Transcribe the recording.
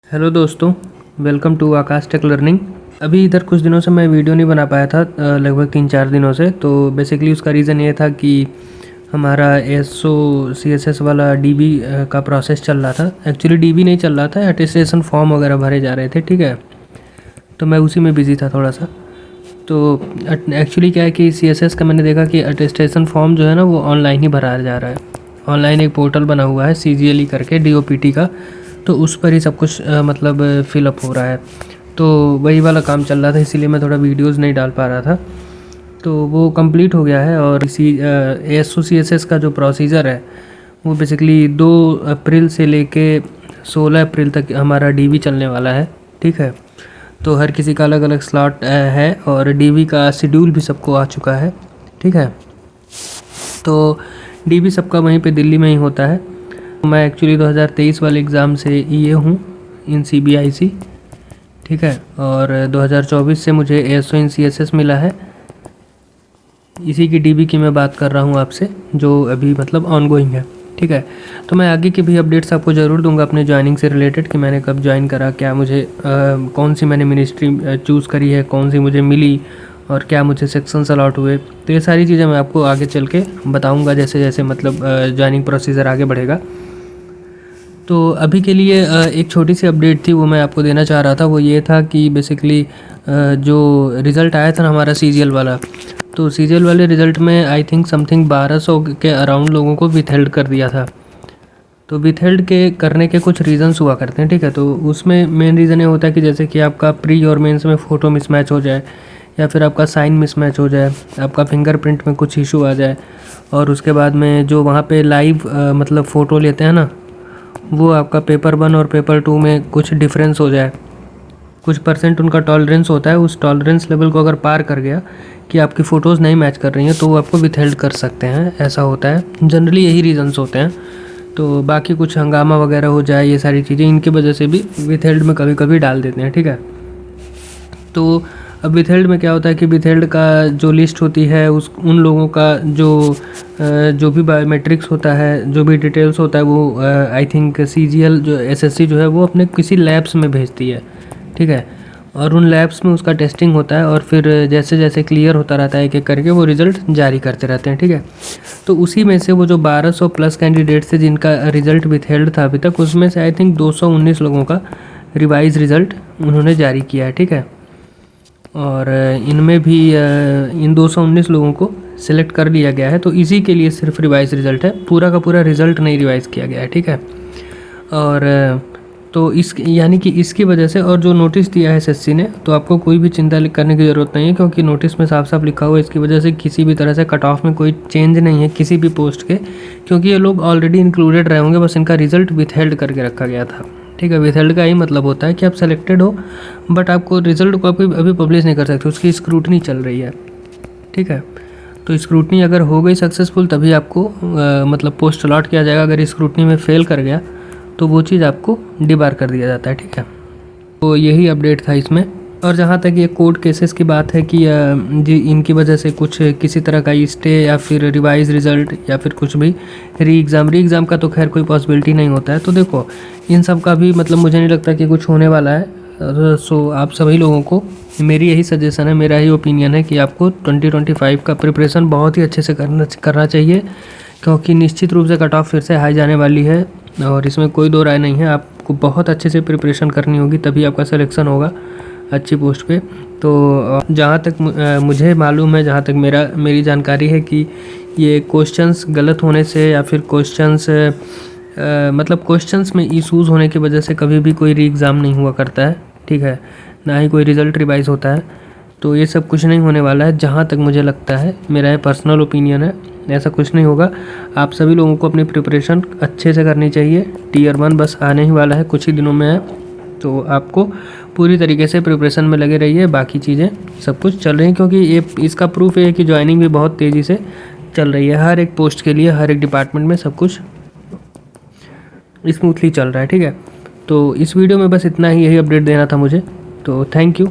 Hello दोस्तों, welcome to Akash tech learning. अभी इधर कुछ दिनों से मैं वीडियो नहीं बना पाया था, लगभग 3-4 दिनों से। तो बेसिकली उसका रीज़न ये था कि हमारा ASO/CSS वाला DB का प्रोसेस चल रहा था। एक्चुअली DB नहीं चल रहा था, अटेस्टेशन फॉर्म वगैरह भरे जा रहे थे, ठीक है। तो मैं उसी में बिज़ी था थोड़ा सा। तो एक्चुअली क्या है कि CSS का मैंने देखा कि अटेस्टेशन फॉर्म जो है ना वो ऑनलाइन ही भरा जा रहा है। ऑनलाइन एक पोर्टल बना हुआ है CGLE करके, DOPT का, तो उस पर ही सब कुछ मतलब फिलअप हो रहा है। तो वही वाला काम चल रहा था, इसीलिए मैं थोड़ा वीडियोज़ नहीं डाल पा रहा था। तो वो कंप्लीट हो गया है और इसी ASO/CSS का जो प्रोसीजर है वो बेसिकली 2 अप्रैल से लेके 16 अप्रैल तक हमारा DB चलने वाला है, ठीक है। तो हर किसी का अलग अलग स्लॉट है और DB का शेड्यूल भी सबको आ चुका है, ठीक है। तो DB सबका वहीं पे दिल्ली में ही होता है। मैं एक्चुअली 2023 वाले एग्ज़ाम से EA हूँ इन CBIC, ठीक है। और 2024 से मुझे ASO इन CSS मिला है। इसी की DB की मैं बात कर रहा हूँ आपसे, जो अभी मतलब ऑनगोइंग है, ठीक है। तो मैं आगे की भी अपडेट्स आपको ज़रूर दूंगा अपने ज्वाइनिंग से रिलेटेड, कि मैंने कब ज्वाइन करा, क्या मुझे कौन सी मैंने मिनिस्ट्री चूज़ करी है, कौन सी मुझे मिली और क्या मुझे सेक्शंस अलॉट हुए। तो ये सारी चीज़ें मैं आपको आगे चल के बताऊँगा जैसे जैसे मतलब ज्वाइनिंग प्रोसीजर आगे बढ़ेगा। तो अभी के लिए एक छोटी सी अपडेट थी, वो मैं आपको देना चाह रहा था। वो ये था कि बेसिकली जो रिज़ल्ट आया था ना हमारा CGL वाला, तो CGL वाले रिज़ल्ट में आई थिंक समथिंग 1200 के अराउंड लोगों को विथहेल्ड कर दिया था। तो विथहेल्ड के करने के कुछ रीज़न्स हुआ करते हैं, ठीक है। तो उसमें मेन रीज़न ये होता है कि जैसे कि आपका प्री और मेंस में फ़ोटो मिसमैच हो जाए, या फिर आपका साइन मिसमैच हो जाए, आपका फिंगरप्रिंट में कुछ इशू आ जाए, और उसके बाद में जो वहाँ पे लाइव मतलब फ़ोटो लेते हैं ना, वो आपका पेपर 1 और पेपर 2 में कुछ डिफरेंस हो जाए, कुछ परसेंट उनका टॉलरेंस होता है, उस टॉलरेंस लेवल को अगर पार कर गया कि आपकी फ़ोटोज़ नहीं मैच कर रही हैं, तो वो आपको विथहेल्ड कर सकते हैं। ऐसा होता है, जनरली यही रीज़न्स होते हैं। तो बाकी कुछ हंगामा वगैरह हो जाए, ये सारी चीज़ें इनकी वजह से भी विथहेल्ड में कभी कभी डाल देते हैं, ठीक है। तो अब विथहेल्ड में क्या होता है कि विथहेल्ड का जो लिस्ट होती है उन लोगों का जो भी बायोमेट्रिक्स होता है, जो भी डिटेल्स होता है, वो आई थिंक CGL जो SSC जो है वो अपने किसी लैब्स में भेजती है, ठीक है। और उन लैब्स में उसका टेस्टिंग होता है और फिर जैसे जैसे क्लियर होता रहता है एक एक करके वो रिज़ल्ट जारी करते रहते हैं, ठीक है। तो उसी में से वो जो 1200 प्लस कैंडिडेट्स थे जिनका रिज़ल्ट विथहेल्ड था अभी तक, उसमें से आई थिंक 219 लोगों का रिवाइज रिज़ल्ट उन्होंने जारी किया है, ठीक है। और इनमें भी इन 219 लोगों को सिलेक्ट कर लिया गया है। तो इसी के लिए सिर्फ रिवाइज रिज़ल्ट है, पूरा का पूरा रिज़ल्ट नहीं रिवाइज़ किया गया है, ठीक है। और तो इस यानी कि इसकी वजह से, और जो नोटिस दिया है SSC ने, तो आपको कोई भी चिंता करने की ज़रूरत नहीं है, क्योंकि नोटिस में साफ साफ लिखा हुआ है इसकी वजह से किसी भी तरह से कट ऑफ में कोई चेंज नहीं है किसी भी पोस्ट के, क्योंकि ये लोग ऑलरेडी इंक्लूडेड रहे होंगे, बस इनका रिज़ल्ट विथहेल्ड करके रखा गया था, ठीक है। विथहेल्ड का ही मतलब होता है कि आप सेलेक्टेड हो बट आपको रिज़ल्ट को आप अभी पब्लिश नहीं कर सकते, उसकी स्क्रूटनी चल रही है, ठीक है। तो स्क्रूटनी अगर हो गई सक्सेसफुल तभी आपको मतलब पोस्ट अलॉट किया जाएगा। अगर स्क्रूटनी में फेल कर गया तो वो चीज़ आपको डिबार कर दिया जाता है, ठीक है। तो यही अपडेट था इसमें। और जहाँ तक ये कोर्ट केसेस की बात है कि जी इनकी वजह से कुछ किसी तरह का स्टे या फिर रिवाइज रिज़ल्ट या फिर कुछ भी री एग्ज़ाम का तो खैर कोई पॉसिबिलिटी नहीं होता है। तो देखो इन सब का भी मतलब मुझे नहीं लगता कि कुछ होने वाला है। सो आप सभी लोगों को मेरी यही सजेशन है, मेरा ही ओपिनियन है कि आपको 2025 का प्रिपरेशन बहुत ही अच्छे से करना चाहिए, क्योंकि निश्चित रूप से कट ऑफ फिर से हाई जाने वाली है और इसमें कोई दो राय नहीं है। आपको बहुत अच्छे से प्रिपरेशन करनी होगी, तभी आपका सिलेक्शन होगा अच्छी पोस्ट पे। तो जहाँ तक मुझे मालूम है, जहाँ तक मेरी जानकारी है कि ये क्वेश्चंस गलत होने से या फिर क्वेश्चंस मतलब क्वेश्चंस में इशूज़ होने की वजह से कभी भी कोई री एग्ज़ाम नहीं हुआ करता है, ठीक है, ना ही कोई रिज़ल्ट रिवाइज होता है। तो ये सब कुछ नहीं होने वाला है, जहाँ तक मुझे लगता है, मेरा ये पर्सनल ओपिनियन है, ऐसा कुछ नहीं होगा। आप सभी लोगों को अपनी प्रिपरेशन अच्छे से करनी चाहिए। Tier 1 बस आने ही वाला है, कुछ ही दिनों में है, तो आपको पूरी तरीके से प्रिपरेशन में लगे रहिए। बाकी चीज़ें सब कुछ चल रही हैं, क्योंकि ये इसका प्रूफ है कि ज्वाइनिंग भी बहुत तेज़ी से चल रही है। हर एक पोस्ट के लिए, हर एक डिपार्टमेंट में सब कुछ स्मूथली चल रहा है, ठीक है। तो इस वीडियो में बस इतना ही, यही अपडेट देना था मुझे। तो थैंक यू।